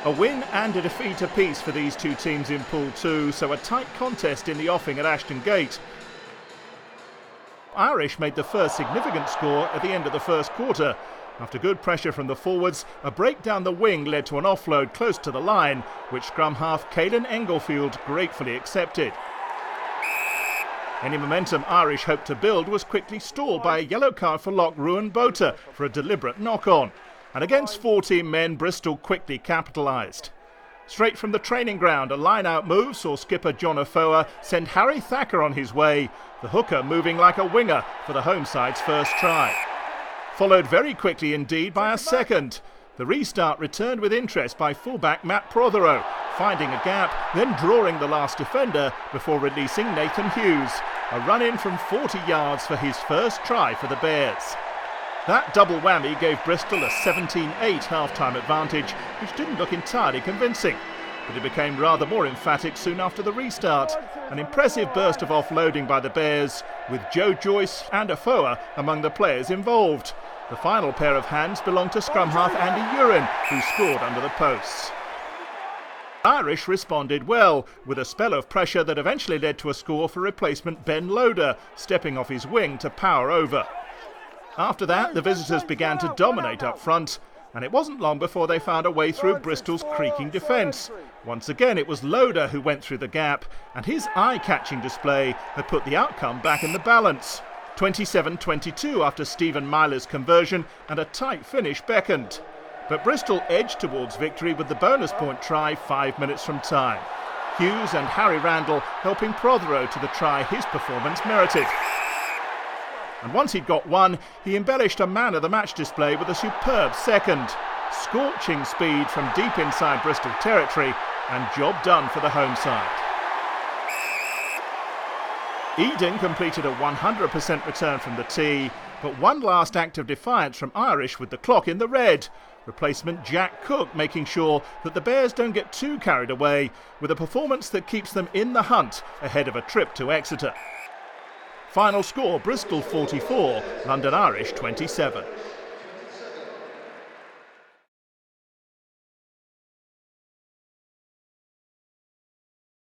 A win and a defeat apiece for these two teams in Pool 2, so a tight contest in the offing at Ashton Gate. Irish made the first significant score at the end of the first quarter. After good pressure from the forwards, a break down the wing led to an offload close to the line, which scrum half Caelan Englefield gratefully accepted. Any momentum Irish hoped to build was quickly stalled by a yellow card for lock Ruan Botha for a deliberate knock-on. And against 14 men, Bristol quickly capitalised. Straight from the training ground, a line-out move saw skipper John Afoa send Harry Thacker on his way, the hooker moving like a winger for the home side's first try. Followed very quickly indeed by a second. The restart returned with interest by fullback Matt Prothero, finding a gap, then drawing the last defender before releasing Nathan Hughes. A run-in from 40 yards for his first try for the Bears. That double whammy gave Bristol a 17-8 half-time advantage, which didn't look entirely convincing. But it became rather more emphatic soon after the restart. An impressive burst of offloading by the Bears, with Joe Joyce and Afoa among the players involved. The final pair of hands belonged to scrum half Andy Urin, who scored under the posts. Irish responded well, with a spell of pressure that eventually led to a score for replacement Ben Loader, stepping off his wing to power over. After that, the visitors began to dominate up front, and it wasn't long before they found a way through Bristol's creaking defence. Once again, it was Loader who went through the gap, and his eye-catching display had put the outcome back in the balance. 27-22 after Stephen Myler's conversion, and a tight finish beckoned. But Bristol edged towards victory with the bonus point try 5 minutes from time. Hughes and Harry Randall helping Prothero to the try his performance merited. And once he'd got one, he embellished a man-of-the-match display with a superb second. Scorching speed from deep inside Bristol territory, and job done for the home side. Eden completed a 100% return from the tee, but one last act of defiance from Irish with the clock in the red. Replacement Jack Cook making sure that the Bears don't get too carried away with a performance that keeps them in the hunt ahead of a trip to Exeter. Final score, Bristol 44, London Irish 27.